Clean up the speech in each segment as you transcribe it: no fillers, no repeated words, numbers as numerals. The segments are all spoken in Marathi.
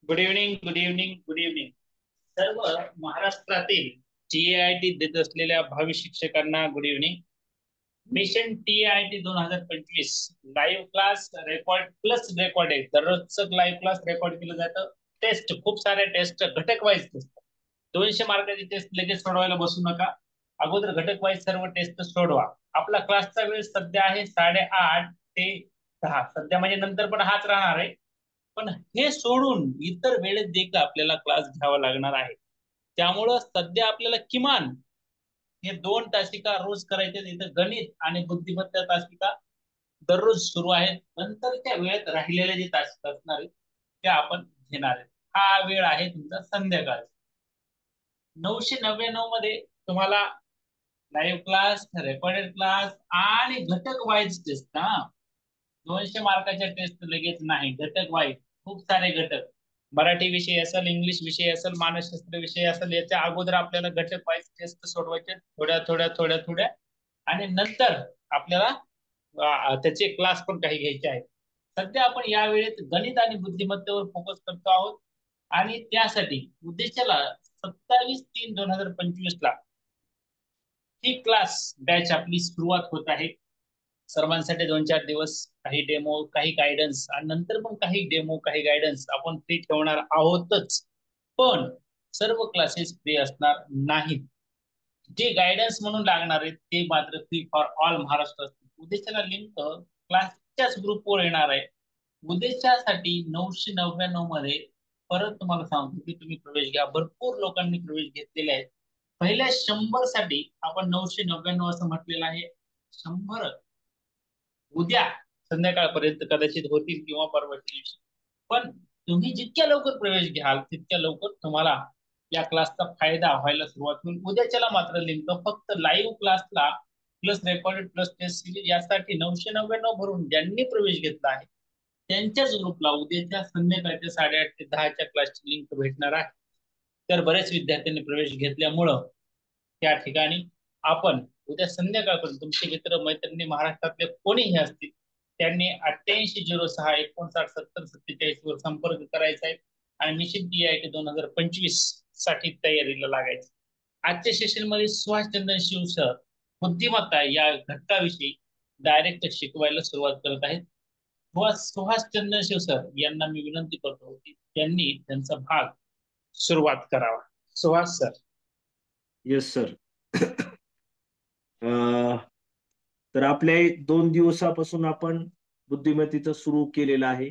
Good evening, good evening, good evening. सर्व महाराष्ट्रातील TAIT देत असलेल्या भावी शिक्षकांना good evening. Mission TAIT 2025 live class record plus record आहे. दररोजचं लाईव्ह क्लास रेकॉर्ड केलं जातं. टेस्ट, खूप साऱ्या टेस्ट, घटक वाईज टेस्ट. 200 मार्काची टेस्ट लगेच सोडवायला बसू नका. अगोदर घटक वाईज सर्व टेस्ट सोडवा. आपला क्लासचा वेळ सध्या आहे 8:30 ते 10. सध्या म्हणजे नंतर पण हाच राहणार आहे. पण हे सोडून इतर वेळेत देखील आपल्याला क्लास घ्यावा लागणार आहे. त्यामुळं सध्या आपल्याला किमान हे 2 तासिका रोज करायचे. इथं गणित आणि बुद्धिमत्ता तासिका दररोज सुरू आहेत. नंतरच्या वेळेत राहिलेल्या जे तासिका असणार आहेत त्या आपण घेणार आहेत. हा वेळ आहे तुमचा संध्याकाळ. 999 मध्ये तुम्हाला लाईव्ह क्लास, रेकॉर्डेड क्लास आणि घटक वाईज टेस्ट. 200 मार्काच्या टेस्ट लगेच नाही, घटक वाईज खूप सारे घटक. मराठी विषय असेल, इंग्लिश विषय असेल, मानसशास्त्र विषय असेल, याच्या अगोदर आपल्याला घटक वाईज टेस्ट सोडवायचे थोड्या थोड्या थोड्या थोड्या. आणि नंतर आपल्याला त्याचे क्लास पण काही घ्यायचे आहेत. सध्या आपण या वेळेत गणित आणि बुद्धिमत्तेवर फोकस करतो आहोत. आणि त्यासाठी उद्देशाला 27/3/2025 ला ही क्लास बॅच आपली सुरुवात होत आहे. सर्वांसाठी 2-4 दिवस काही डेमो, काही गायडन्स आणि नंतर पण काही डेमो, काही गायडन्स आपण फ्री ठेवणार आहोतच. पण सर्व क्लासेस फ्री असणार नाहीत. जे गायडन्स म्हणून लागणार आहेत ते मात्र फ्री फॉर ऑल महाराष्ट्र असतील. उद्देशाला लिंक क्लासच्याच ग्रुपवर येणार आहे. उद्देशासाठी 999 मध्ये परत तुम्हाला सांगतो की तुम्ही प्रवेश घ्या. भरपूर लोकांनी प्रवेश घेतलेले आहेत. पहिल्या 100 साठी आपण 999 असं म्हटलेलं आहे. 100 उद्या संध्याकाळपर्यंत कदाचित होतील किंवा परवाच्या दिवशी. पण तुम्ही जितक्या लवकर प्रवेश घ्याल तितक्या लवकर तुम्हाला या क्लासचा फायदा व्हायला सुरुवात होईल. उद्याच्याला मात्र लिंक फक्त लाईव्ह क्लासला plus recorded plus test series यासाठी 999 भरून ज्यांनी प्रवेश घेतला आहे त्यांच्याच ग्रुपला उद्याच्या संध्याकाळच्या 8:30 ते 10च्या क्लासची लिंक भेटणार आहे. तर बरेच विद्यार्थ्यांनी प्रवेश घेतल्यामुळं त्या ठिकाणी आपण उद्या संध्याकाळपर्यंत तुमचे मित्र मैत्रिणी महाराष्ट्रातले कोणीही असतील त्यांनी 8806 59 70 47 वर संपर्क करायचा आहे आणि मिशन TAIT 2025 साठी तयारीला लागायचं. आजच्या सेशन मध्ये सुभाषचंद्र शिव सर बुद्धिमत्ता या घटकाविषयी डायरेक्ट शिकवायला सुरुवात करत आहेत. सुभाषचंद्र शिव सर यांना मी विनंती करतो की त्यांनी त्यांचा भाग सुरुवात करावा. सुहास सर. Yes sir. तर आपल्या 2 दिवसापासून आपण बुद्धिमत्तेचं सुरू केलेलं आहे.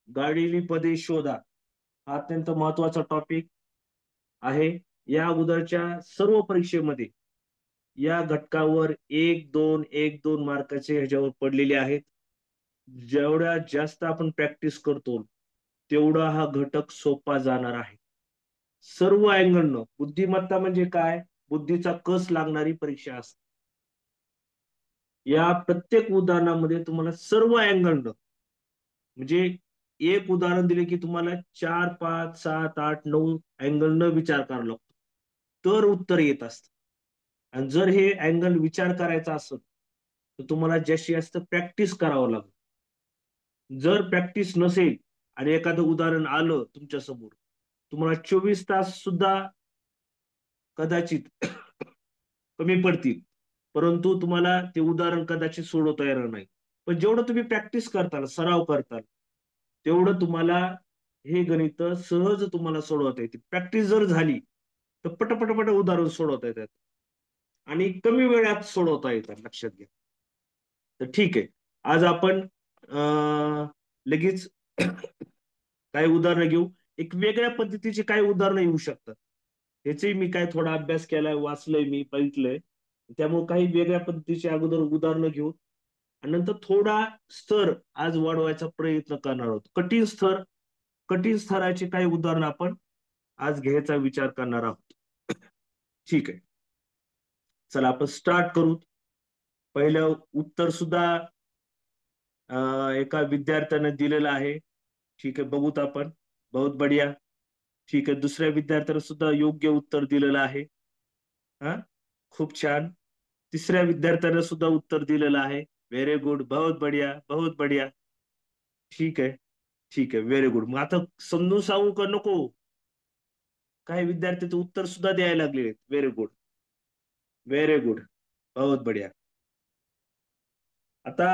गाडीली पदे शोधा हा अत्यंत महत्वाचा टॉपिक आहे. या अगोदरच्या सर्व परीक्षेमध्ये या घटकावर 1-2 मार्काचे ह्याच्यावर पडलेले आहेत. जेवढ्या जास्त आपण प्रॅक्टिस करतो तेवढा हा घटक सोपा जाणार आहे. सर्व अँगलनं बुद्धिमत्ता म्हणजे काय, बुद्धीचा कस लागणारी परीक्षा असते. या प्रत्येक उदाहरणामध्ये तुम्हाला सर्व अँगलनं म्हणजे एक उदाहरण दिले की तुम्हाला 4, 5, 7, 8, 9 अँगलनं विचार करावा लागतो तर उत्तर येत असत. आणि जर हे अँगल विचार करायचा असेल तर तुम्हाला जास्तीत जास्त प्रॅक्टिस करावं लागेल. जर प्रॅक्टिस नसेल आणि एखादं उदाहरण आलं तुमच्या समोर तुम्हाला 24 तास सुद्धा कदाचित कमी पडतील, परंतु तुम्हाला ते उदाहरण कदाचित सोडवता येणार नाही. पण जेवढं तुम्ही प्रॅक्टिस करताल, सराव करताल, तेवढं तुम्हाला हे गणित सहज तुम्हाला सोडवता येते. प्रॅक्टिस जर झाली तर पटपट उदाहरण सोडवता येतात आणि कमी वेळात सोडवता येतात. लक्षात घ्या. तर ठीक आहे, आज आपण लगेच काही उदाहरणं घेऊ. एक वेगळ्या पद्धतीचे काही उदाहरणं येऊ शकतात. याचे मी काय थोडा अभ्यास केलाय, वाचलंय, मी बघितलंय. त्यामुळे काही वेगळ्या पद्धतीचे अगोदर उदाहरणं घेऊ आणि नंतर थोडा स्तर आज वाढवायचा प्रयत्न करणार आहोत. कठीण स्तराचे काही उदाहरणं आपण आज घ्यायचा विचार करणार आहोत. ठीक आहे, चला आपण स्टार्ट करू. पहिलं उत्तर सुद्धा एका विद्यार्थ्याने दिलेलं आहे. ठीक आहे, बघूत आपण. बहुत बढिया. ठीक आहे, दुसऱ्या विद्यार्थ्याने सुद्धा योग्य उत्तर दिलेलं आहे. खूप छान. तिसऱ्या विद्यार्थ्याने सुद्धा उत्तर दिलेलं आहे. व्हेरी गुड, बहुत बढिया, बहुत बढिया. ठीक आहे, ठीक आहे, व्हेरी गुड. मग आता समजून सांगू का नको? काही विद्यार्थी तर उत्तर सुद्धा द्यायला लागले. व्हेरी गुड, व्हेरी गुड, बहुत बढिया. आता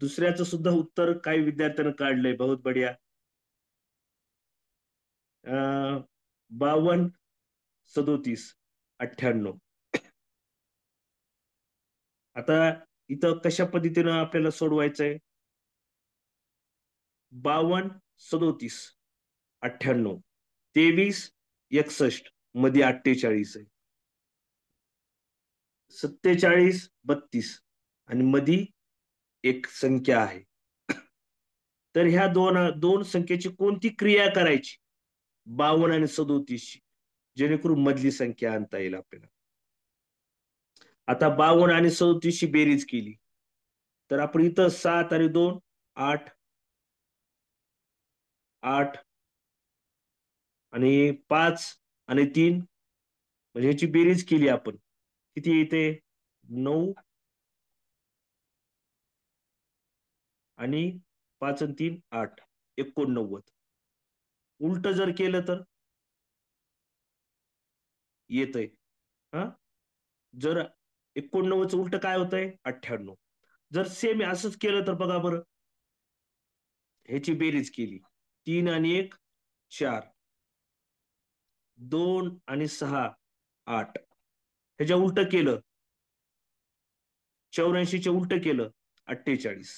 दुसऱ्याचं सुद्धा उत्तर काही विद्यार्थ्यांना काढलंय, बहुत बढिया. 52, 37, 98. आता इथं कशा पद्धतीनं आपल्याला सोडवायचंय? 52, 37, 98, 23, 61 मध्ये 48 आहे. 47, 32 आणि मधी एक संख्या आहे. तर ह्या दोन दोन संख्येची कोणती क्रिया करायची 52 आणि 37 ची, जेणेकरून मधली संख्या आणता येईल आपल्याला? आता 52 आणि 37 ची बेरीज केली तर आपण इथं 7 आणि 2, 8, 8 आणि 5 आणि 3, म्हणजे ह्याची बेरीज केली आपण, किती येते? 9 आणि 5 आणि 3, 8, 89. उलट जर केलं तर येतंय. हा, जर 89चं उलट काय होतंय? 98. जर सेम असंच केलं तर बघा बरं, ह्याची बेरीज केली, 3 आणि 1, 4, 2 आणि 6, 8. ह्याच्या उलट केलं, 84चे उलट केलं, 48.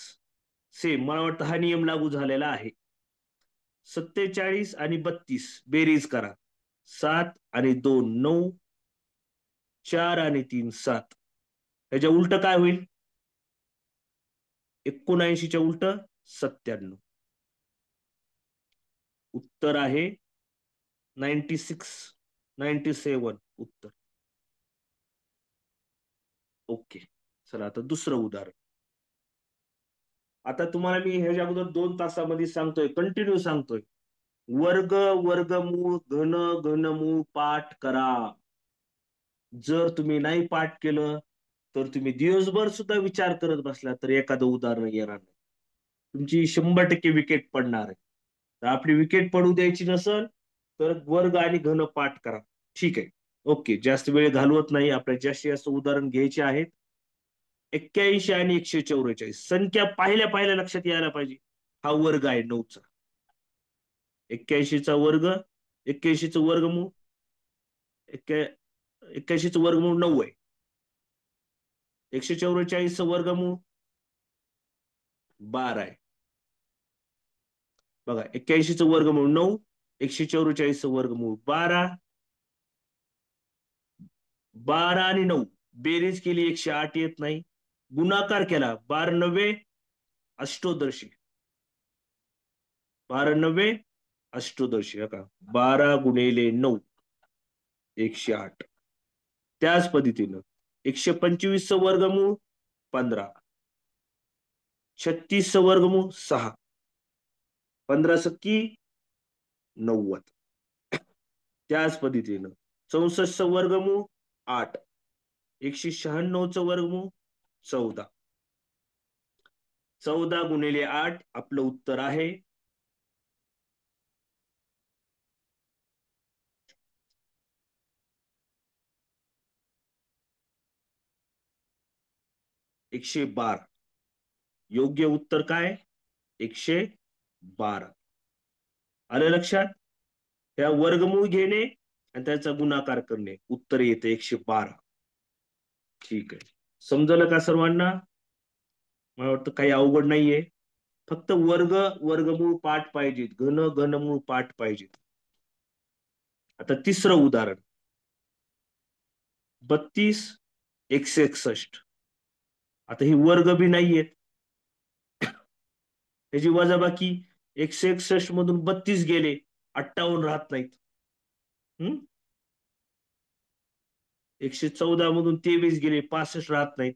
सेम, मला वाटतं हा नियम लागू झालेला आहे. 47 आणि 32 बेरीज करा, 7 आणि 2, 9, 4 आणि 3, 7. ह्याच्या उलट काय होईल? 79च्या उलट 97. उत्तर आहे 96, 97 उत्तर. ओके, चला आता दुसरं उदाहरण. आता तुम्हाला मी ह्याच्या अगोदर 2 तासामध्ये सांगतोय, कंटिन्यू सांगतोय, वर्ग वर्गमूळ घन घनमूळ पाठ करा. जर तुम्ही नाही पाठ केलं तर तुम्ही दिवसभर सुद्धा विचार करत बसला तर एखादं उदाहरण येणार नाही. तुमची 100% विकेट पडणार आहे. तर आपली विकेट पडू द्यायची नसल तर वर्ग आणि घन पाठ करा. ठीक आहे, ओके. जास्त वेळ घालवत नाही, आपल्याला जास्तीत जास्त उदाहरण घ्यायचे आहेत. 81 आणि 144 संख्या पाहिल्या पाहिल्या लक्षात यायला पाहिजे. हा वर्ग आहे 9चा. 81चा वर्ग, 81चं वर्गमूळ, 81चं वर्गमूळ 9 आहे. 144चं वर्गमूळ 12 आहे. बघा, 81चं वर्गमूळ 9, 144चं वर्गमूळ 12, 12 आणि 9 बेरीज केली 108 येत नाही. गुणाकार केला 12 9 अष्टोदर्शी, 12 9 अष्टोदर्शी. का 12 गुणिले 9 108. त्याच पद्धतीनं 125चं वर्गमूळ 15, 36चं वर्गमूळ 6, 15 सक्की 90. त्याच पद्धतीनं 64चं वर्गमूळ 8, 196चं वर्गमूळ 14. 14 गुणिले 8 आपलं उत्तर आहे 112. योग्य उत्तर काय? 112. आलं लक्षात? त्या वर्गमूळ घेणे आणि त्याचा गुणाकार करणे, उत्तर येते 112. ठीक आहे, समजलं का सर्वांना? मला वाटतं काही अवघड नाहीये. फक्त वर्ग वर्गमूळ पाठ पाहिजेत, घन घनमूळ पाठ पाहिजेत. आता तिसरं उदाहरण, 32, 161. आता ही वर्ग बी नाहीयेत, त्याची वजाबाकी 161 मधून 32 गेले, 58 राहत नाहीत. 114 मधून 23 गेले, 65 राहत नाहीत.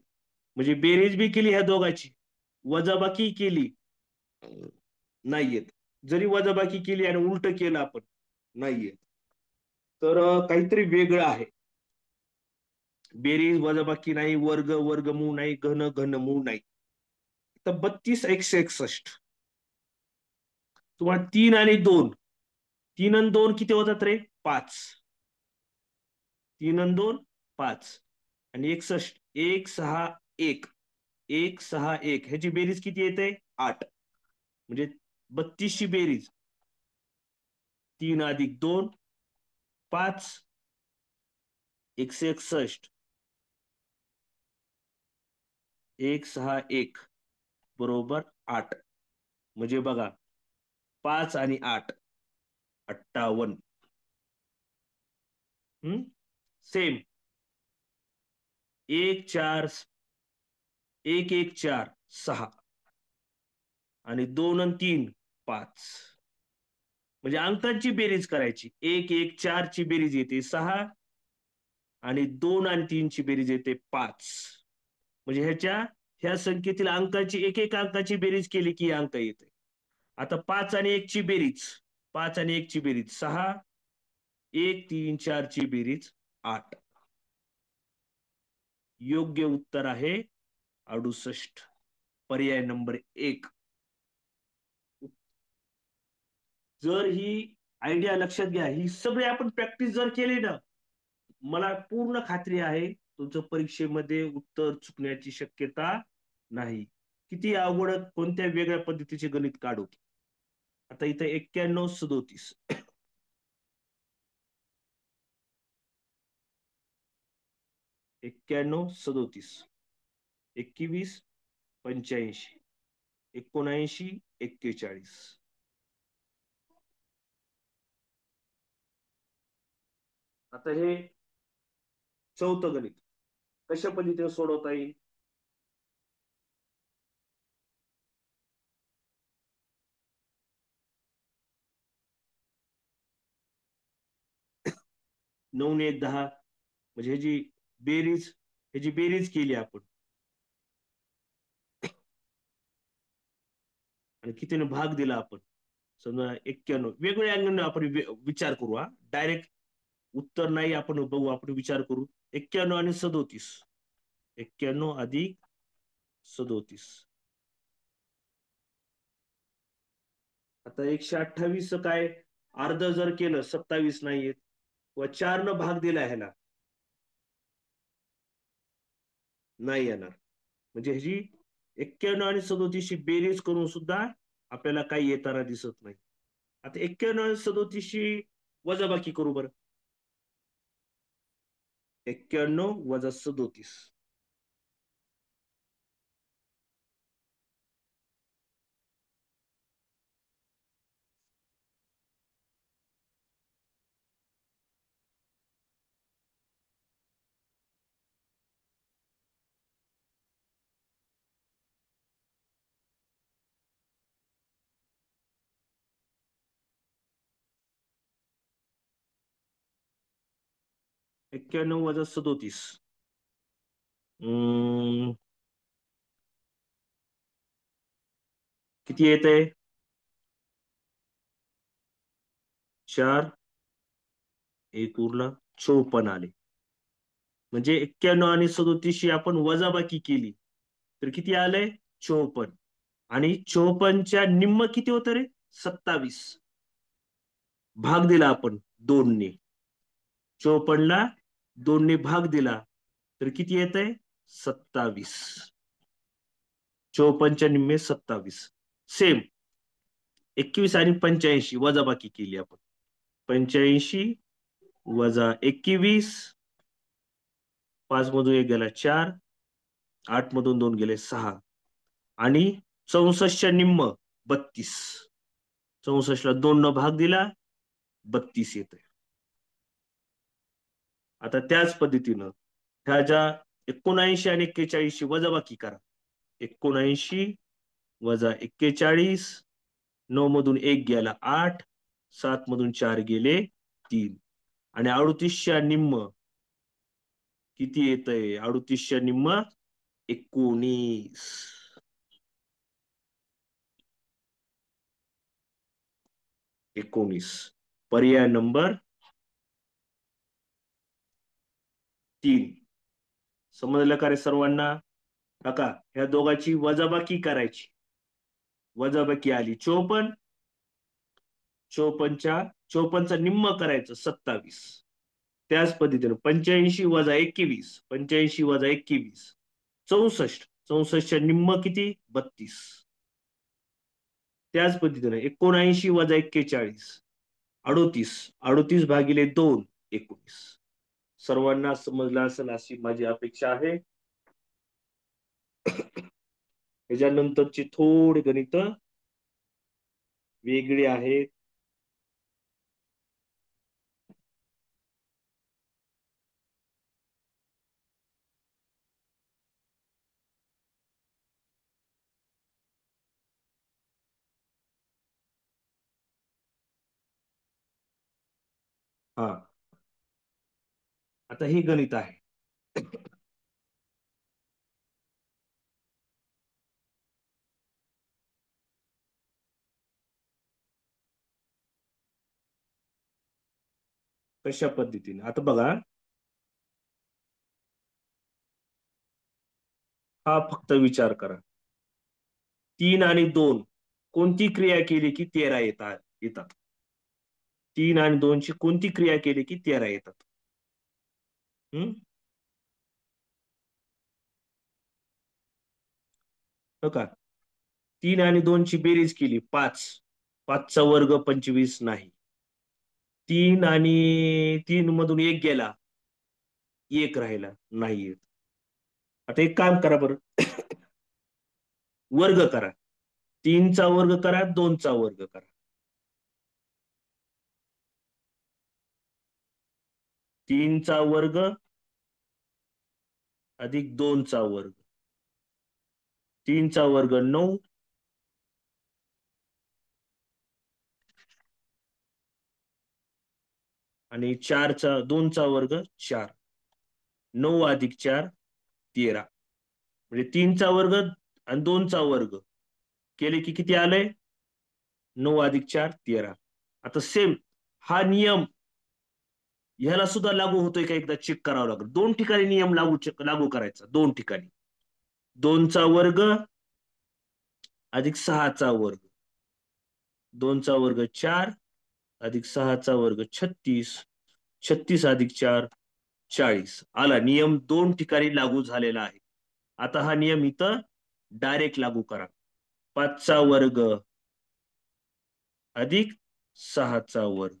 म्हणजे बेरीज बी केली ह्या दोघांची, वजाबाकी केली, नाहीयेत. जरी वजाबाकी केली आणि उलट केलं आपण, नाहीयेत. तर काहीतरी वेगळं आहे. बेरीज वजाबाकी नाही, वर्ग वर्गमूळ नाही, घन घनमूळ नाही. तर 32 161. तुम्हाला 3 आणि 2, 3 आणि 2 किती होतात रे? 5. 3 आणि 2 5 आणि 61 161. 161 ह्याची बेरीज किती येते? 8. म्हणजे 32ची बेरीज 3 + 2 5. 161 161 बरोबर 8. म्हणजे बघा 5 आणि 8 58. सेम 1 4 1 1 4 6 आणि 2 आणि 3 5. म्हणजे अंकांची बेरीज करायची. 1 1 4 ची बेरीज येते 6 आणि 2 आणि 3 ची बेरीज येते 5. म्हणजे ह्या संख्येतील अंकाची एक एक अंकाची बेरीज केली की अंक येते. आता 5 आणि 1 ची बेरीज, 5 आणि 1 ची बेरीज 6, 1 3 4 ची बेरीज 8. योग्य उत्तर आहे 68. पर्याय नंबर 1. जर ही आयडिया लक्षात घ्या, ही सगळी आपण प्रॅक्टिस जर केली ना, मला पूर्ण खात्री आहे तुमचं परीक्षेमध्ये उत्तर चुकण्याची शक्यता नाही. किती अवघड कोणत्या वेगळ्या पद्धतीचे गणित काढू. आता इथे 91 37. 91 37. 21 85. 79 41. आता हे चौथं गणित कशा पद्धतीने सोडवता येईल? नऊ ने 10 म्हणजे ह्याची बेरीज केली आपण आणि कितीने भाग दिला आपण. समजा 91 वेगवेगळ्या अँगलने आपण विचार करू. डायरेक्ट उत्तर नाही आपण बघू, आपण विचार करू. 91 आणि 37. 91 + 37. आता 128 काय अर्ध जर केलं 27 नाही येत, व 4 न भाग दिला ह्याला नाही येणार. म्हणजे ह्याची 91 आणि 37 ची बेरीज करून सुद्धा आपल्याला काही येताना दिसत नाही. आता 91 आणि 37 ची वजाबाकी करू बरं. 91 - 37. 91 - 37. किती येत आहे? 4 1 उरला 54 आले. म्हणजे 91 आणि 37 ची आपण वजाबाकी केली तर किती आलंय? 54. आणि 54च्या निम्म किती होतं रे? 27. भाग दिला आपण 2 ने. 54ला 2 ने भाग दिला तर किती येत आहे? 27. 54च्या निम्मे 27. सेम 21 आणि 85 वजाबाकी केली आपण. 85 वजा 21. 5 मधून 1 गेला 4. 8 मधून 2 गेले 6. आणि 64च्या निम्म 32. 64ला 2 न भाग दिला 32 येत. आता त्याच पद्धतीनं ह्या ज्या 79 आणि 41 ची वजाबाकी करा. 79 वजा 41. 9 मधून 1 गेला 8. 7 मधून 4 गेले 3. आणि 38च्या निम्म किती येतंय? 38च्या निम्म 19. 19. पर्याय नंबर 3. समजलं का रे सर्वांना? काका ह्या दोघांची वजाबाकी करायची. वजाबाकी आली 54. 54चा निम्म करायचं 27. त्याच पद्धतीने 85 - 21. 85 - 21 64. 64च्या निम्म किती 32. त्याच पद्धतीने 79 - 41 38. 38 भागिले 2 19. सर्वांना समजलं असेल अशी माझी अपेक्षा आहे. त्याच्यानंतरची थोडी गणित वेगळी आहेत. हा, आता ही गणित आहे. कशा पद्धतीने आता बघा, हा फक्त विचार करा. 3 आणि 2 कोणती क्रिया केली की 13 येतात. 3 आणि 2 ची कोणती क्रिया केली की 13 येतात. हम्म हो का. 3 आणि 2 ची बेरीज केली 5. 5चा वर्ग 25 नाही. 3 आणि 3 मधून एक गेला, एक राहिला नाही येत. आता एक काम करा बरं, वर्ग करा. 3चा वर्ग करा, 2चा वर्ग करा. 3चा वर्ग अधिक 2चा वर्ग. 3चा वर्ग 9. आणि 2चा वर्ग 4. 9 + 4 13. म्हणजे 3चा वर्ग आणि 2चा वर्ग केले की किती आलंय 9 + 4 13. आता सेम हा नियम ह्याला सुद्धा लागू होतोय का एकदा चेक करावं लागेल. 2 ठिकाणी नियम लागू करायचा. 2 ठिकाणी. 2चा वर्ग अधिक 6चा वर्ग. 2चा वर्ग 4 अधिक 6चा वर्ग 36. 36 + 4 40. आला नियम 2 ठिकाणी लागू झालेला आहे. आता हा नियम इथं डायरेक्ट लागू करा. 5चा वर्ग अधिक 6चा वर्ग.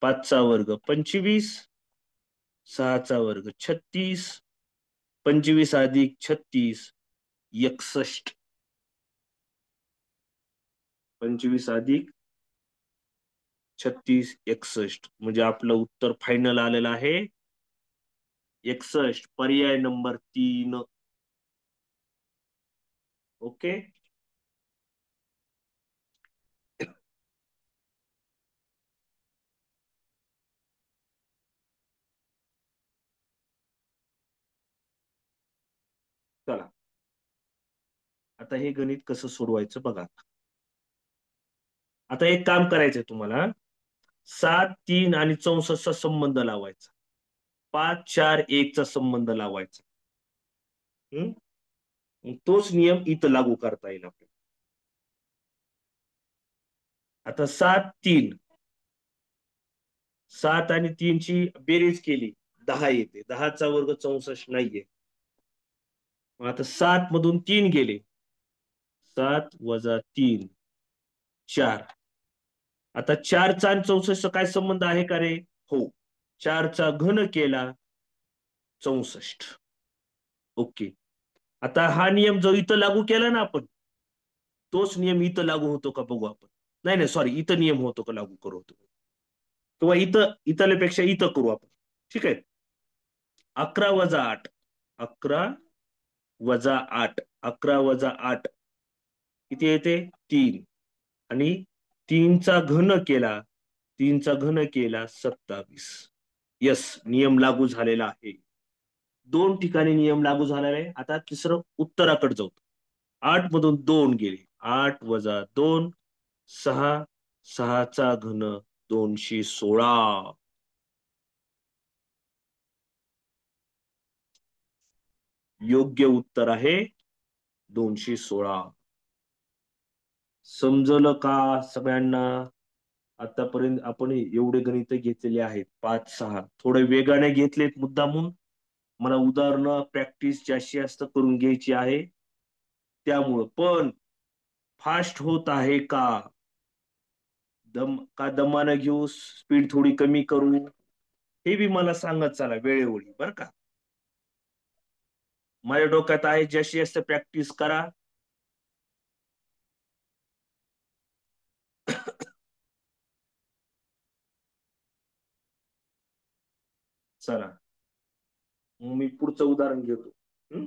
5चा वर्ग 25. 6चा वर्ग 36. 25 अधिक 36 61. 25 अधिक 36 61. म्हणजे आपलं उत्तर फायनल आलेलं आहे 61. पर्याय नंबर 3. ओके. चला आता हे गणित कसं सोडवायचं बघा. आता एक काम करायचंय तुम्हाला. 7 3 आणि 64चा संबंध लावायचा. 5 4 1 चा संबंध लावायचा. तोच नियम इथं लागू करता येईल आपल्याला. आता 7 3. 7 आणि 3 ची बेरीज केली 10 येते. 10चा वर्ग 64 नाहीये. आता 7 मधून 3 गेले. 7 - 3 4. आता 4चा आणि 64चा काय संबंध आहे का रे. हो. 4चा घन केला 64. ओके. आता हा नियम जो इथं लागू केला ना आपण, तोच नियम इथं लागू होतो का बघू आपण. नाही नाही सॉरी, इथं नियम होतो का लागू करू होतो किंवा इथल्यापेक्षा इथं करू आपण. ठीक आहे. 11 - 8. 11 - 8. 11 - 8 किती येते 3. आणि 3चा घन केला. 3चा घन केला 27. यस नियम लागू झालेला आहे. 2 ठिकाणी नियम लागू झालेला आहे. आता तिसरं उत्तराकडे जाऊ. 8 मधून 2 गेले. 8 - 2 6. 6चा घन 216. योग्य उत्तर आहे 216. समजलं का सगळ्यांना? आतापर्यंत आपण एवढे गणित घेतलेले आहेत, 5-6. थोडे वेगाने घेतलेत मुद्दामून. मला उदाहरणं प्रॅक्टिस जास्तीत जास्त करून घ्यायची आहे. त्यामुळं पण फास्ट होत आहे का? दमानं घेऊ, स्पीड थोडी कमी करू, हे बी मला सांगत चला वेळोवेळी, बरं का? माझ्या डोक्यात आहे जास्तीत जास्त प्रॅक्टिस करा. चला मग मी पुढचं उदाहरण घेतो. हं?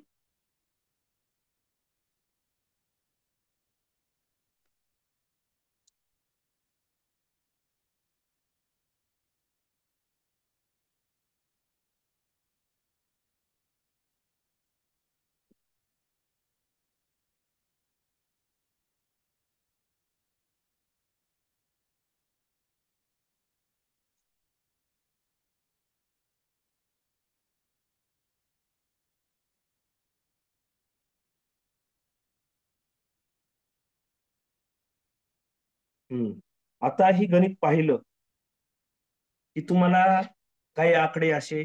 आता ही गणित पाहिलं की तुम्हाला काही आकडे असे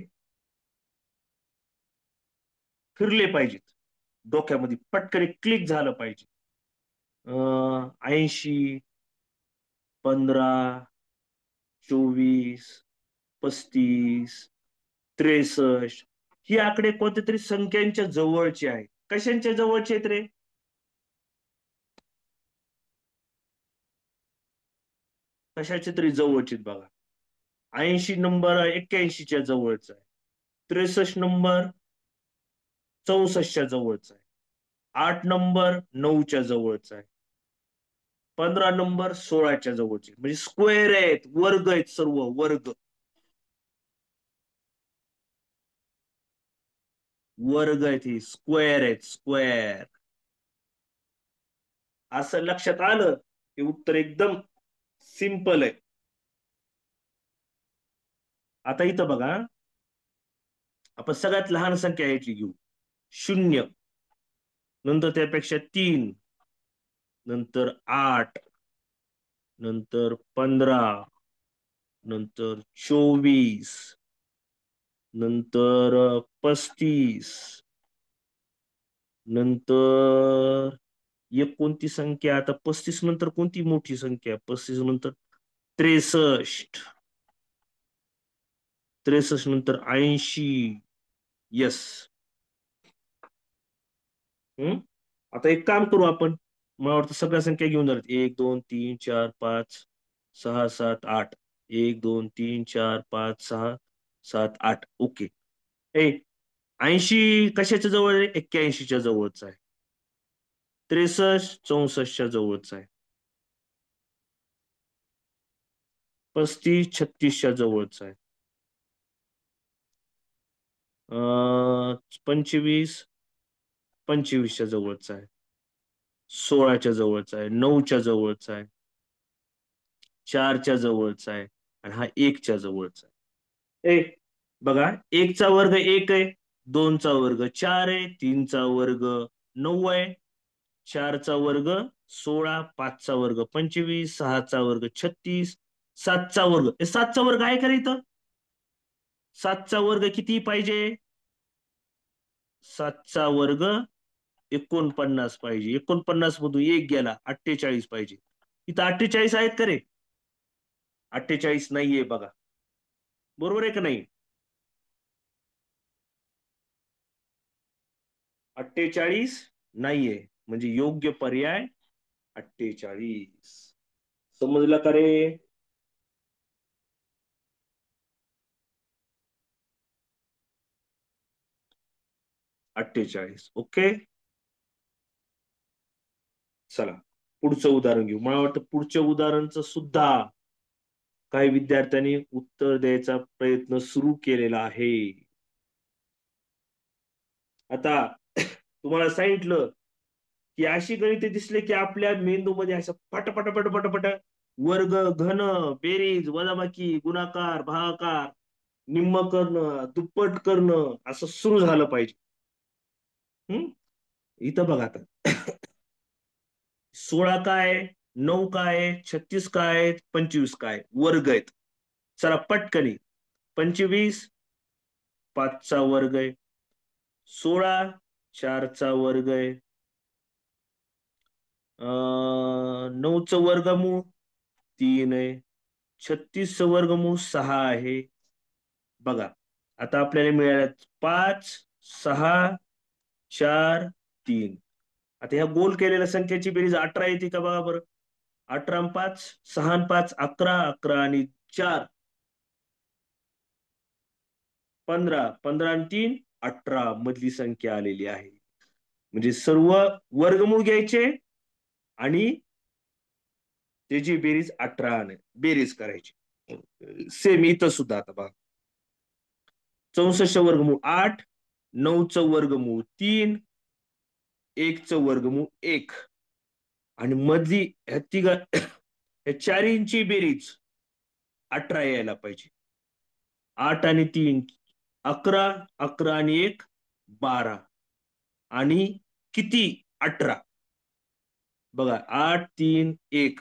फिरले पाहिजेत, डोक्यामध्ये पटकन क्लिक झालं पाहिजे. 80, 15, 24, 35, 63, ही आकडे कोणत्या तरी संख्यांच्या जवळचे आहेत. कशांच्या जवळचे आहेत रे? कशाच्या तरी जवळचे आहेत बघा. 80 नंबर 81च्या जवळचा आहे. 63 नंबर 64च्या जवळचा आहे. 8 नंबर 9च्या जवळचा आहे. 15 नंबर 16च्या जवळचे, म्हणजे स्क्वेअर आहेत, वर्ग आहेत, सर्व वर्ग. वर्ग आहेत, ही स्क्वेअर आहेत, स्क्वेअर. असं लक्षात आलं हे उत्तर एकदम सिंपल आहे. आता इथं बघा, आपण सगळ्यात लहान संख्या याची घेऊ, 0, नंतर त्यापेक्षा 3, नंतर 8, नंतर 15, नंतर 24, नंतर 35, नंतर एक कोणती संख्या, आता 35 नंतर कोणती मोठी संख्या? 35 नंतर 63, 63 नंतर 80. यस. हम्म. आता एक काम करू आपण, मला वाटतं सगळ्या संख्या घेऊन जाणार, 1 2 3 4 5 6 7 8. 1 2 3 4 5 6 7 8. ओके. ए 80 कशाच्या जवळ आहे? 81च्या जवळचा आहे. 63 64च्या जवळचा आहे. 35 36च्या जवळचा आहे. 25 25च्या जवळचा आहे. 16च्या जवळचा आहे. 9च्या जवळचा आहे. 4च्या जवळचा आहे. आणि हा 1च्या जवळचा आहे. बघा, 1चा वर्ग 1 आहे, 2चा वर्ग 4 आहे, 3चा वर्ग 9 आहे, 4चा वर्ग 16, 5चा वर्ग 25, 6चा वर्ग 36, 7चा वर्ग, 7चा वर्ग आहे का रे इथं? 7चा वर्ग किती पाहिजे? 7चा वर्ग 49 पाहिजे. 49 मधून एक गेला, 48 पाहिजे. इथं 48 आहेत का रे? 48 नाहीये बघा. बरोबर आहे का नाही? 48 नाहीये, म्हणजे योग्य पर्याय 48. समजलं का रे? 48. ओके. चला पुढचं उदाहरण घेऊ. मला वाटतं पुढच्या उदाहरणचं सुद्धा काही विद्यार्थ्यांनी उत्तर द्यायचा प्रयत्न सुरू केलेला आहे. आता तुम्हाला सांगितलं की अशी गणिते दिसले की आपल्या मेंदूमध्ये असं पटपट पटपट पट, वर्ग, घन, बेरीज, वजाबाकी, गुणाकार, भागाकार, निम्म करणं, दुप्पट करणं असं सुरू झालं पाहिजे. हम्म इथं बघा आता. 16 काय, 9 काय, 36 काय, 25 काय वर्ग आहेत. चला पटकनी. 25 5चा वर्ग आहे. 16 4चा वर्ग आहे. 9चं वर्गमूळ 3 आहे. 36चं वर्गमूळ 6 आहे. बघा आता आपल्याला मिळाल्यात 5 6 4 3. आता ह्या गोल केलेल्या संख्येची बेरीज 18 येते का बघा बरं. 18 आणि 5 6 आणि 5 11 11 आणि 4 15 15 आणि 3 18 मधली संख्या आलेली आहे. म्हणजे सर्व वर्गमूळ घ्यायचे आणि त्याची बेरीज 18 ने बेरीज करायची. सेम इथं सुद्धा आता बघा. 64 वर्गमूळ 8, 9चं वर्गमूळ 3, 1चं वर्गमूळ 1 आणि मधली ह्या तिघ ह्या चारींची बेरीज 18 यायला पाहिजे. 8 आणि 3 11, 11 आणि 1 12 आणि किती 18. बघा 8 3 1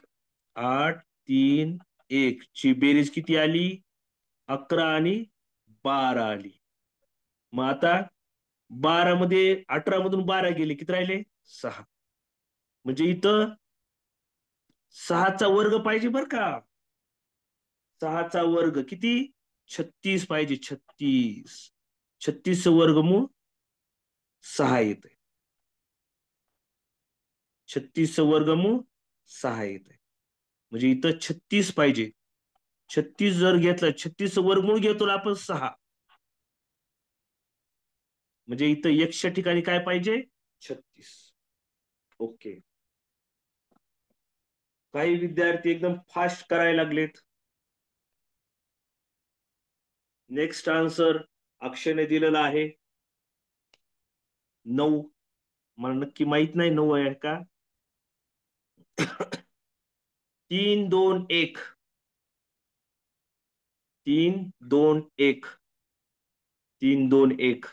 8 3 1 ची बेरीज किती आली 11 आणि 12 आली. मग आता 12 मध्ये 18 मधून 12 गेले किती राहिले 6. म्हणजे इथं 6चा वर्ग पाहिजे बर का. 6चा वर्ग किती 36 पाहिजे 36. 36 वर्गमूळ 6 येते. 36 वर्गमूळ 6 येते. म्हणजे इथं 36 पाहिजे. 36 जर घेतलं 36 वर्गमूळ घेतो आपण 6. म्हणजे इथं एकशा ठिकाणी काय पाहिजे 36. ओके. काही विद्यार्थी एकदम फास्ट करायला लागलेत. नेक्स्ट आन्सर अक्षयने दिलेला आहे 9. मला नक्की माहित नाही 9 आहे का. 3 2 1 3 2 1 3 2 1.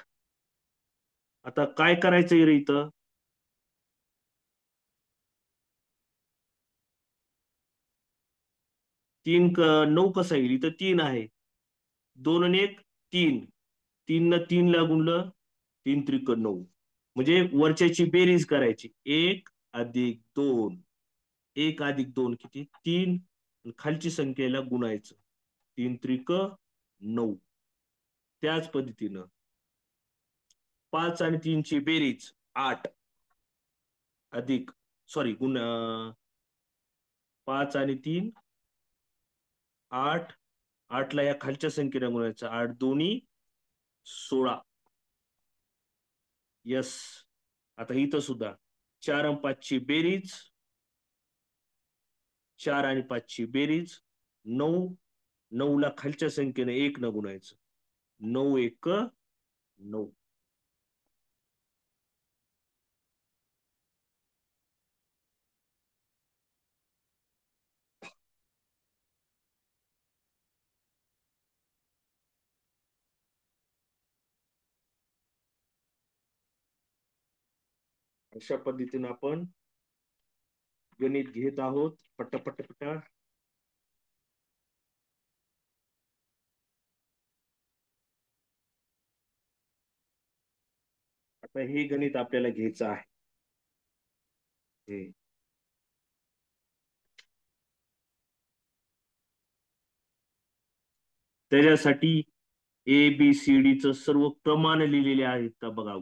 आता काय करायचंय रे इथं. 9 कसं येईल इथं 3 आहे. 2 आणि 1 3. 3 न 3 ला गुणलं 3 त्रिक 9. म्हणजे वरच्याची बेरीज करायची 1 अधिक 2. 1 अधिक 2 किती 3. खालची संख्येला गुणायचं 3 त्रिक 9. त्याच पद्धतीनं 5 आणि 3 ची बेरीज 8 अधिक सॉरी 5 आणि 3 8. 8 ला या खालच्या संख्येला गुणायचं 8 दोन्ही 16. यस. आता इथं सुद्धा 4 आणि 5 ची बेरीज 4 आणि 5 ची बेरीज 9. 9 ला खालच्या संख्येने 1 न गुणायचं 9 1 9. अशा पद्धतीने आपण गणित घेत आहोत पट्टा. आता हे गणित आपल्याला घ्यायचं आहे. त्याच्यासाठी ABCD च सर्व प्रमाण लिहिलेले आहेत का बघा.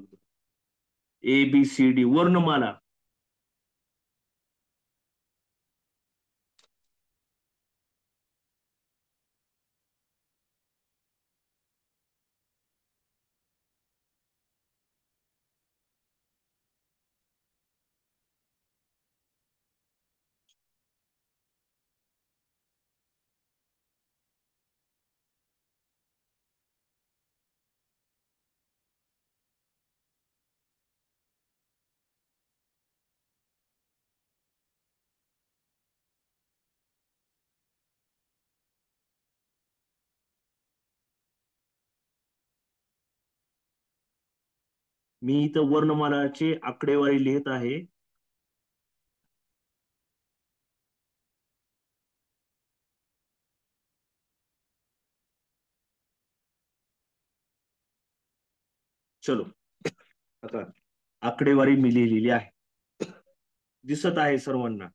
ABCD वर्णमाला. मी इथं वर्णमालाची आकडेवारी लिहित आहे. चलो, आता आकडेवारी मी लिहिलेली आहे, दिसत आहे सर्वांना.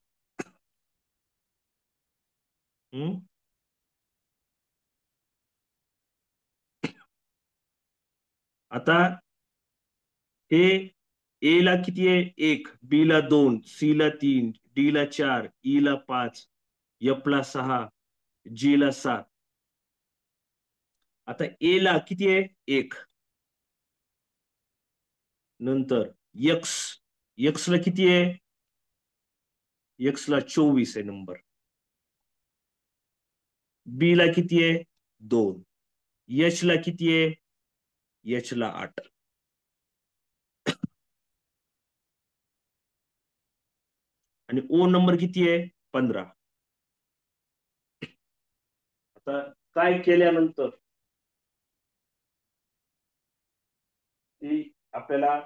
हम्म. आता हे ए ला किती आहे? 1, बी ला 2, सी ला 3, डी ला 4, ई ला 5, एफ ला 6, जी ला 7. आता ए ला किती आहे? 1. नंतर एक्स, एक्स ला किती आहे? एक्स ला 24 आहे नंबर. बी ला किती आहे? 2. एच ला किती आहे? एच ला 8. आणि ओ नंबर किती आहे? 15. आता काय केल्यानंतर ती आपल्याला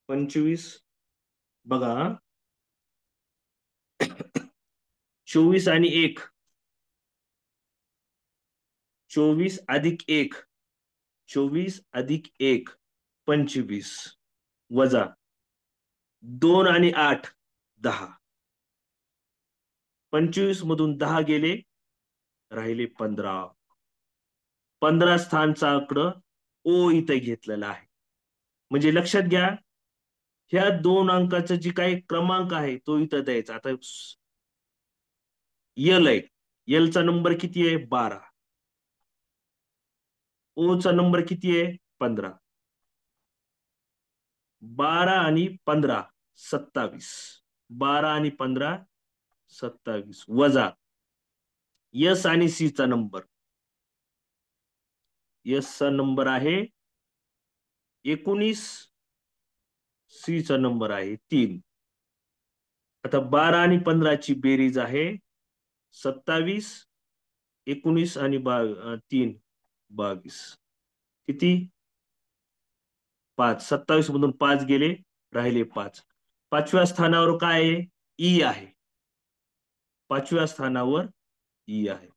पंचवीस, बघा, 24 आणि 1, 24 अधिक 1, 24 अधिक 1, 25, वजा 2 आणि 8, 10. 25 मधून 10 गेले, राहिले 15. 15 स्थानचा आकडं ओ इथे घेतलेला आहे. म्हणजे लक्षात घ्या, ह्या 2 अंकाचा जी काही क्रमांक आहे तो इथं द्यायचा. आता यल आहे, यल चा नंबर किती आहे? 12. ओ चा नंबर किती आहे? 15. 12 आणि 15, 27. 12 आणि 15, 27, वजा यस आणि सी चा नंबर. यस चा नंबर आहे 19, सी चा नंबर आहे 3. आता 12 आणि 15 ची बेरीज आहे 27, 19 आणि 3, 22. किती? 5. 27 मधून 5 गेले, राहिले 5. 5व्या स्थानावर काय आहे? ई आहे. 5व्या स्थानावर ई आहे.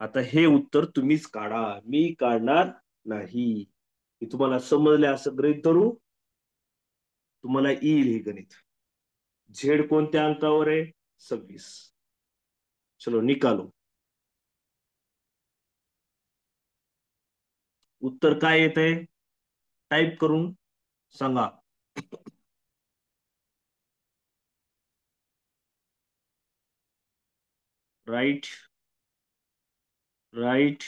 आता हे उत्तर तुम्हीच काढा, मी काढणार नाही. मी तुम्हाला समजले असं गृहीत धरू, तुम्हाला येईल हे गणित. झेड कोणत्या अंकावर आहे? 26. चलो निकालो. उत्तर काय येत आहे? टाईप करून सांगा. Right, right.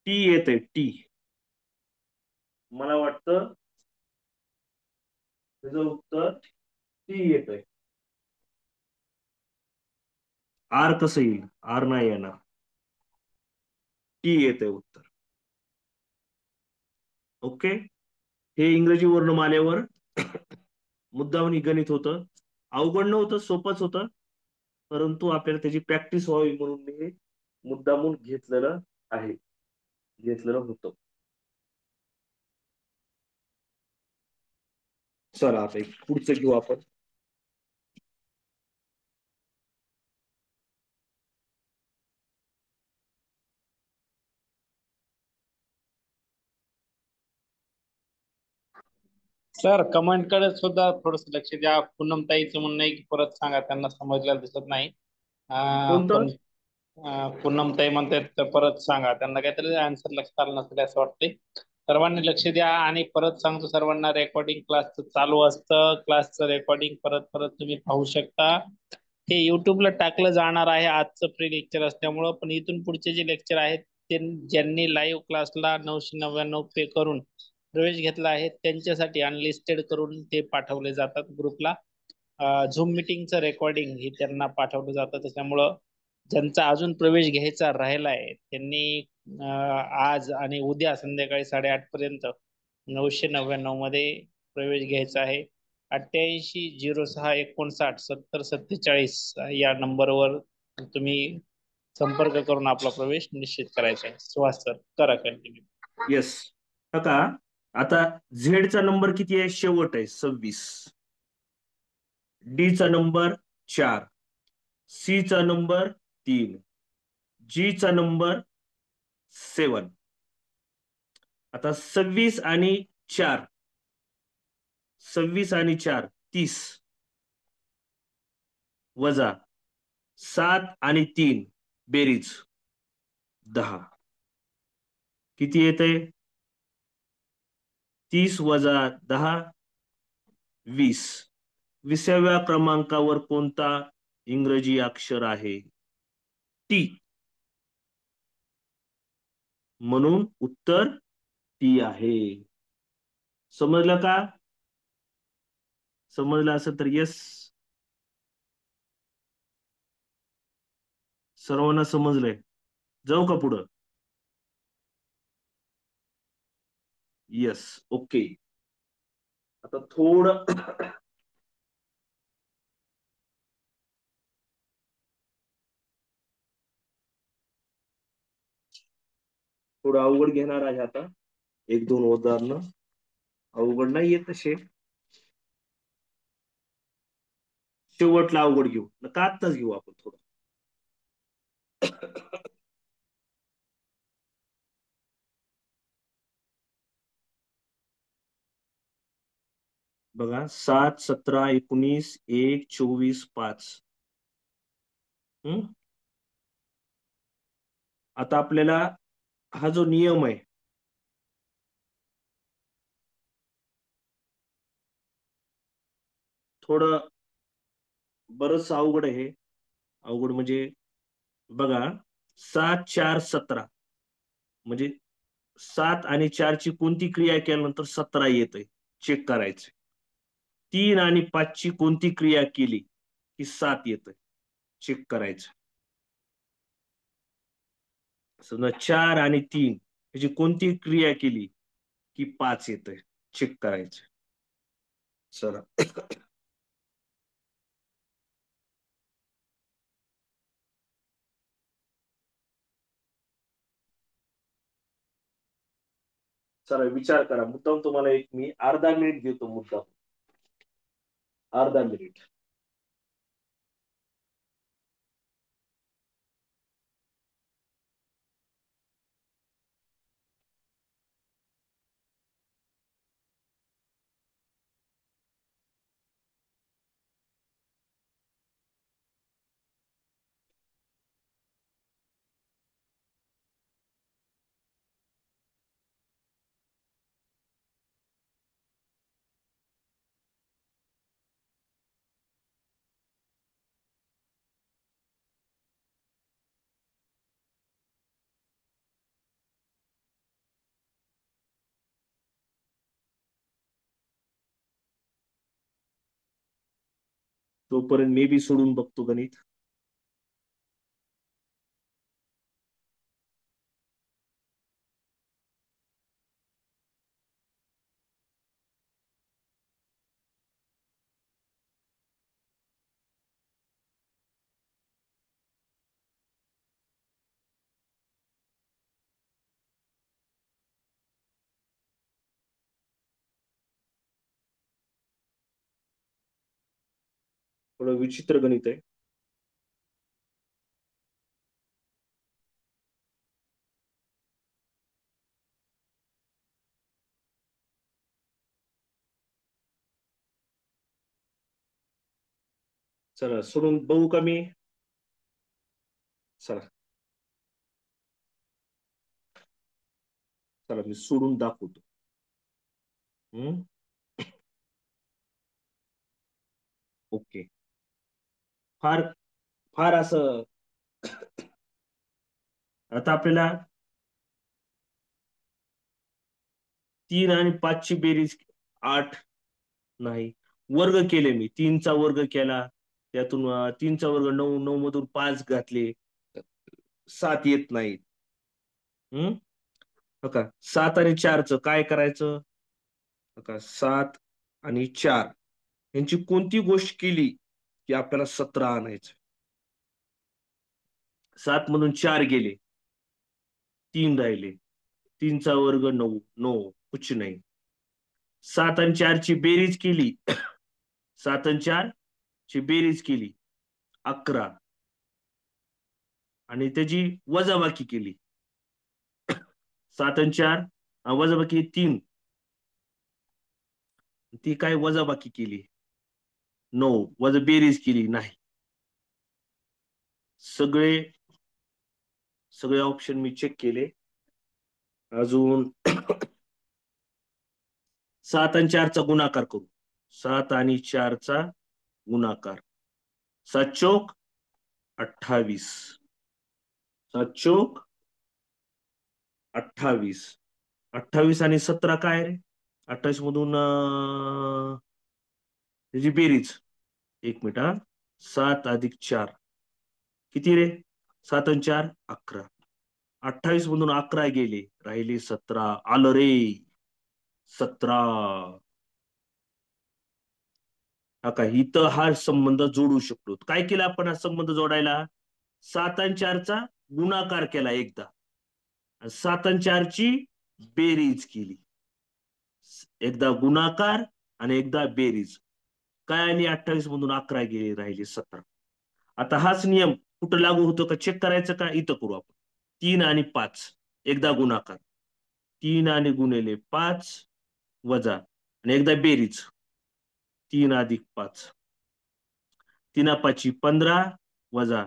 टी येत आहे, टी. मला वाटतं त्याचं उत्तर टी येत आहे. आर कसं येईल? आर नाही येणार, टी येत आहे उत्तर. ओके. हे इंग्रजी वर्णमालेवर मुद्दामून गणित होतं. अवघड नव्हतं, सोपंच होतं. परंतु आपल्याला त्याची प्रॅक्टिस व्हावी म्हणून मी हे मुद्दामून घेतलेलं आहे, घेतलेलं होतं. चला आता एक पुढचं घेऊ आपण. सर कमेंट कडे सुद्धा थोडस लक्ष द्या. पूनमताईचं म्हणणं आहे की परत सांगा, त्यांना समजलेलं दिसत नाही. कोणतं? पण पूनमताई म्हणतात तर परत सांगा, त्यांना काहीतरी आन्सर लक्षात आलं नसेल असं वाटते. सर्वांनी लक्ष द्या. आणि परत सांगतो सर्वांना, रेकॉर्डिंग क्लासचं चालू असतं. क्लासचं रेकॉर्डिंग परत परत तुम्ही पाहू शकता. ते युट्यूबला टाकलं जाणार आहे आजचं फ्री लेक्चर असल्यामुळं. पण इथून पुढचे जे लेक्चर आहेत ते ज्यांनी लाईव्ह क्लासला 999 पे करून प्रवेश घेतला आहे त्यांच्यासाठी अनलिस्टेड करून ते पाठवले जातात ग्रुपला. झूम मिटिंगचं रेकॉर्डिंग हे त्यांना पाठवलं जातं. त्याच्यामुळं ज्यांचा अजून प्रवेश घ्यायचा राहिला आहे त्यांनी आज आणि उद्या संध्याकाळी 8:30 पर्यंत 999 मध्ये प्रवेश घ्यायचा आहे. 8806597047 या नंबरवर तुम्ही संपर्क करून आपला प्रवेश निश्चित करायचा आहे. सुहास सर करा कंटिन्यू. येस. का आता झेडचा नंबर किती आहे? शेवट आहे 26. डी चा नंबर 4, सी चा नंबर 3, जी चा नंबर 7. आता 26 आणि 4, 30 वजा 7 आणि 3 बेरीज 10 किती येते? 30 वजा 10 20. 20व्या क्रमांकावर कोणता इंग्रजी अक्षर आहे? टी. म्हणून उत्तर टी आहे. समजलं का? समजलं असेल तर येस. सर्वांना समजलंय? जाऊ का पुढं? येस. ओके. आता थोडं थोडं अवघड घेणार आहे आता. 1-2 उदाहरणं. अवघड नाही येत तसे. शेवटला अवघड घेऊ नका, आत्ताच घेऊ आपण थोडं. बघा 7, 17, 19, 1, 24, 5. आता आपल्याला हा जो नियम आहे, थोडं बरंच अवघड आहे. अवघड म्हणजे बघा 7, 4, 17 म्हणजे 7 आणि 4 ची कोणती क्रिया केल्यानंतर 17 येते चेक करायचं. 3 आणि 5 ची कोणती क्रिया केली की 7 येते चेक करायचं. समजा 4 आणि 3 ह्याची कोणती क्रिया केली की 5 येते चेक करायचं. चला. चला विचार करा. मुद्दाम तुम्हाला एक मी अर्धा मिनिट देतो. मुद्दाम अर्धा मिनिट. तोपर्यंत मी बी सोडून बघतो गणित. थोडं विचित्र गणित आहे. चला सोडून बघू का मी? चला चला मी सोडून दाखवतो. हम्म. ओके. फार फार असं आता आपल्याला 3 आणि 5 ची बेरीज 8 नाही. वर्ग केले मी. 3चा वर्ग केला, त्यातून 3चा वर्ग 9, 9 मधून 5 घातले, 7 येत नाही. हम्म. बघा 7 आणि 4चं काय करायचं? बघा 7 आणि 4 यांची कोणती गोष्ट केली की आपल्याला 17 आणायचं? 7 मधून 4 गेले, 3 राहिले. 3चा वर्ग 9, 9 कुछ नाही. 7 आणि 4ची बेरीज केली. 7 आणि 4 ची बेरीज केली 11 आणि त्याची वजाबाकी केली. 7 आणि 4 वजाबाकी 3, ती काय वजाबाकी केली 9, वजा बेरीज केली नाही. सगळे सगळे ऑप्शन मी चेक केले. अजून 7 आणि 4चा गुणाकार करू. 7 आणि 4चा गुणाकार. 7 चोक 28. 7 चोक 28. 28 आणि 17 काय रे? 28 मधून त्याची बेरीज. एक मिनिट हा. 7 अधिक 4 किती रे? 7 आणि 4 11. 28 मधून 11 गेले, राहिले 17. आलं रे 17. हा का इथं हा संबंध जोडू शकतो. काय केलं आपण हा संबंध जोडायला? 7 आणि 4चा गुणाकार केला एकदा, 7 आणि 4ची बेरीज केली. एकदा गुणाकार आणि एकदा बेरीज. काय आली? 28 मधून 11 गेले, राहिले 17. आता हाच नियम कुठं लागू होतो का चेक करायचं का? इथं करू आपण. 3 आणि 5 एकदा गुणाकार, 3 आणि गुणिले 5 वजा आणि एकदा बेरीज. 3 अधिक 5, 3 5 15 वजा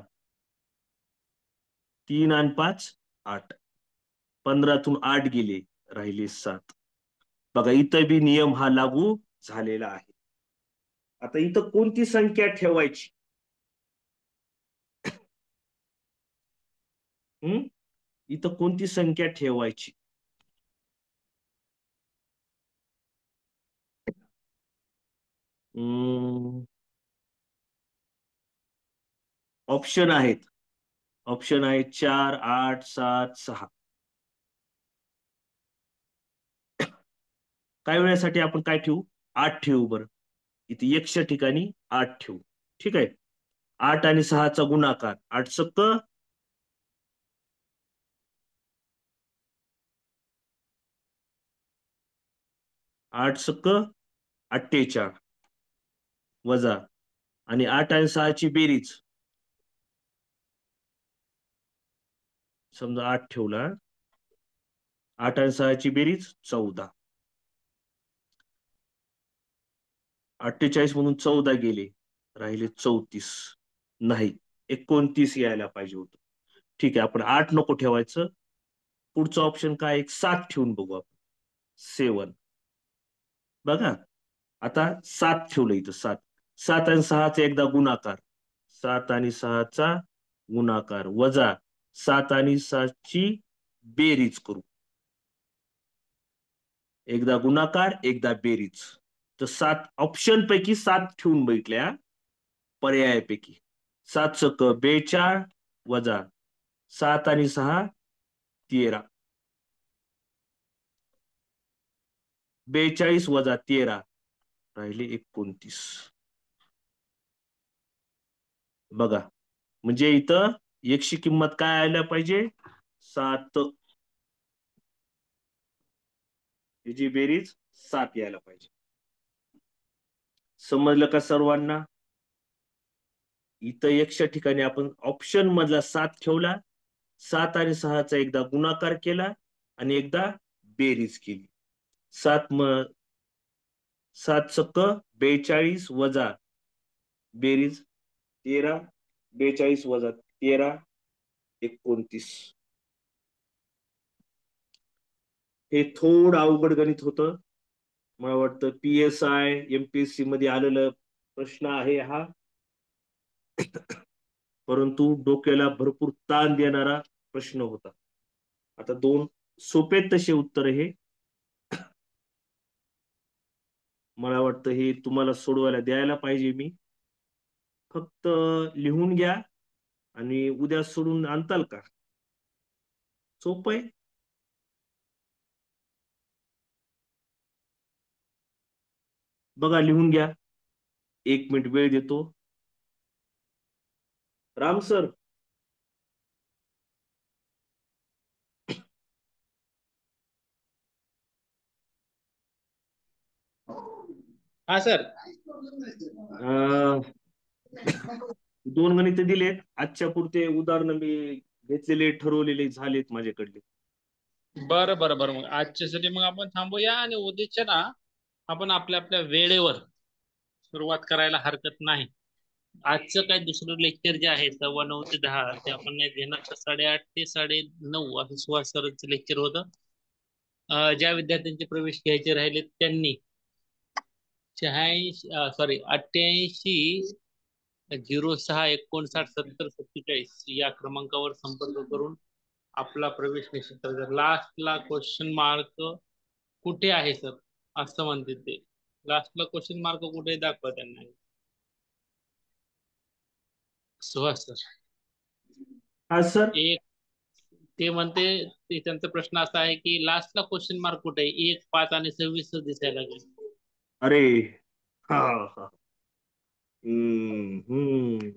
3 आणि 5 8. 15तून 8 गेले, राहिले 7. बघा इथं बी नियम हा लागू झालेला आहे. आता इथं कोणती संख्या ठेवायची? हम्म. इथं कोणती संख्या ठेवायची? ऑप्शन आहेत. ऑप्शन आहेत 4, 8, 7, 6. काही वेळेसाठी आपण काय ठेवू? 8 ठेवू बरं. इथे एकशे ठिकाणी 8 ठेवू. ठीक आहे. 8 आणि 6चा गुणाकार. 8 सक्क 8 सक्क 48 वजा आणि 8 आणि 6ची बेरीज. समजा 8 ठेवला, 8 आणि 6ची बेरीज 14. 48 मधून 14 गेले, राहिले 34. नाही, 29 यायला पाहिजे होतं. ठीक आहे, आपण 8 नको ठेवायचं. पुढचं ऑप्शन काय? एक 7 ठेवून बघू आपण. 7. बघा आता 7 ठेवलं इथं. 7. 7 आणि 6चा एकदा गुणाकार. 7 आणि 6चा गुणाकार वजा 7 आणि 6ची बेरीज करू. एकदा गुणाकार एकदा बेरीज. तर 7 ऑप्शन पैकी 7 ठेवून बघितल्या पर्यायापैकी. 7 सक 42 वजा 7 आणि 6 13. 42 वजा 13 राहिले 29. बघा म्हणजे इथं एकशे किंमत काय आल्या पाहिजे? 7. त्याची बेरीज 7 यायला पाहिजे. समजलं का सर्वांना? इथं एकशे ठिकाणी आपण ऑप्शन मधला 7 ठेवला, 7 आणि 6चा एकदा गुणाकार केला आणि एकदा बेरीज केली. 7 सक 42 वजा बेरीज 13. 42 वजा 13 29. हे थोडं अवघड गणित होतं. मला वाटतं PSI MPSC मध्ये आलेला प्रश्न आहे हा. परंतु डोक्याला भरपूर ताण देणारा प्रश्न होता. आता 2 सोपे तसे उत्तर हे. मला वाटतं हे तुम्हाला सोडवायला द्यायला पाहिजे मी. फक्त लिहून घ्या आणि उद्या सोडून आणताल का? सोपं आहे. बघा, लिहून घ्या. 1 मिनिट वेळ देतो. राम सर. हा सर. अं, 2 गणित दिलेत आजच्या पुरते. उदाहरण मी घेतलेले, ठरवलेले झालेत माझ्याकडले. बरं बरं बरं, मग आजच्यासाठी मग आपण थांबूया आणि उद्याच्या ना आपण आपल्या आपल्या वेळेवर सुरुवात करायला हरकत नाही. आजचं काय दुसरं लेक्चर जे आहे 9:15 ते 10 ते आपण नाही घेणार, तर 8:30 ते 9:30 असं सुहास सरचं लेक्चर होतं. ज्या विद्यार्थ्यांचे प्रवेश घ्यायचे राहिले त्यांनी 88 06 59 70 47 या क्रमांकावर संपर्क करून आपला प्रवेश निश्चित करायचा. लास्टला क्वेश्चन मार्क कुठे आहे सर, असं म्हणते ते. लास्टला क्वेश्चन मार्क कुठे दाखवा त्यांना. सुहास सर. हा सर. एक ते म्हणते, त्यांचा प्रश्न असा आहे की लास्टला क्वेश्चन मार्क कुठे आहे, 1 5 आणि 26 दिसायला लागेल. अरे, हा हा. हम्म हम्म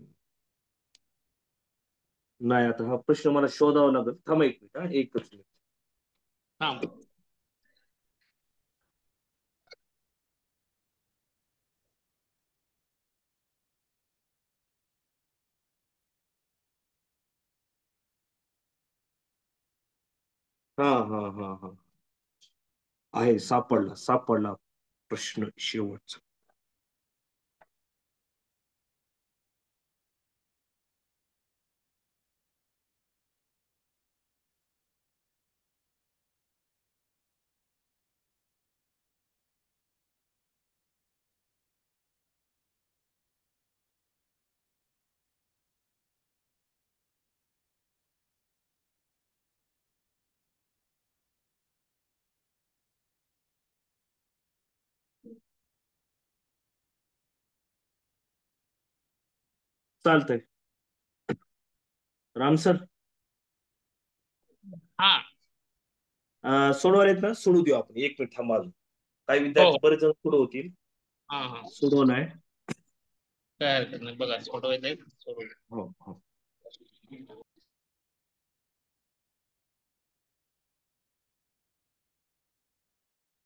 नाही, आता हा प्रश्न मला शोधावा लागेल. थांबा 1 मिनिट, हा, एकच मिनिट. हा. हा हा हा हा. आहे, सापडला सापडला प्रश्न शेवटचा. चालतंय. राम सर. हा. सोडवायला ना, सोडू देऊ आपण. 1 मिनिट थांबा अजून. काही हो. विद्यार्थी बरेच जण सोडवतील. हा हा. सोडवलाय. काय हरकत नाही, बघा सोडवायचं सोडवलं. हो हो.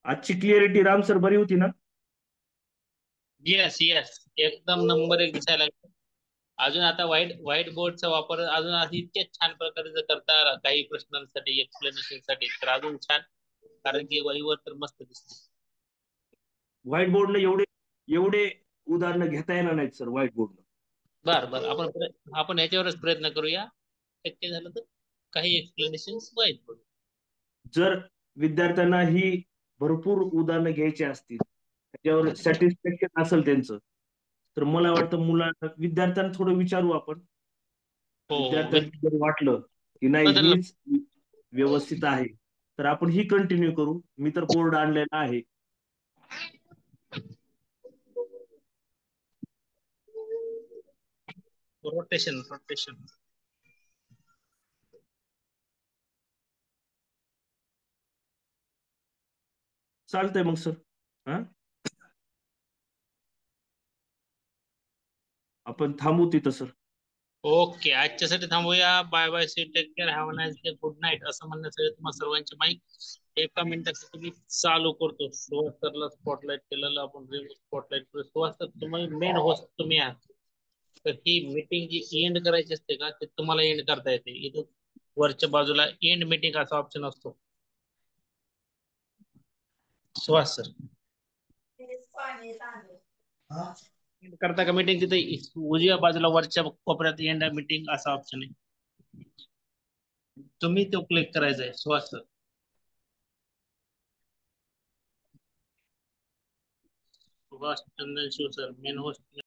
आजची क्लिअरिटी राम सर बरी होती ना? येस येस, एकदम नंबर 1 दिसायला लागला. अजून आता व्हाईट व्हाईट बोर्डचा वापर अजून आधी इतक्या छान प्रकारे जर करता आला काही प्रश्नांसाठी, एक्सप्लेनेशन साठी, तर अजून छान. कारण की वहीवर तर मस्त दिसते. व्हाईट बोर्डनं एवढे एवढे उदाहरणं घेता येणार नाहीत सर, व्हाईट बोर्डनं. बर बर, आपण ह्याच्यावरच प्रयत्न करूया. शक्य झालं तर काही एक्सप्लेनेशन व्हाईट बोर्ड. जर विद्यार्थ्यांना ही भरपूर उदाहरणं घ्यायची असतील, त्याच्यावर सॅटिस्फॅक्शन असेल त्यांचं, तर मला वाटतं विद्यार्थ्यांना थोडं विचारू आपण. हो हो. विद्यार्थ्यांना जर वाटलं की नाही हीच व्यवस्थित आहे, तर आपण ही कंटिन्यू करू. मी तर बोर्ड आणलेला आहे. Rotation rotation. चालतंय मग सर. हा, आपण थांबू तिथं सर. ओके, आजच्यासाठी थांबूया. Bye bye, see take care, have a nice day, good night असं म्हणण्यासाठी तुम्हाला सर्वांची माईक 1 मिनिटासाठी तुम्ही चालू करतो. सुहास सरला स्पॉटलाइट केलेलं आपण स्पॉटलाइट करू. सुहास सर, तुम्ही मेन होस्ट तुम्ही आहात. तर ही मीटिंग जी एंड करायची असते का, ते तुम्हाला एंड करता येते. इथं वरच्या बाजूला एंड मीटिंग असा ऑप्शन असतो. सुहास सर, करता का मीटिंग? तिथे उजव्या बाजूला वरच्या कोपऱ्यात एंड मीटिंग असा ऑप्शन आहे. तुम्ही तो क्लिक करायचा आहे Suhas sir. Subhash Chandran Shiv sir, main host.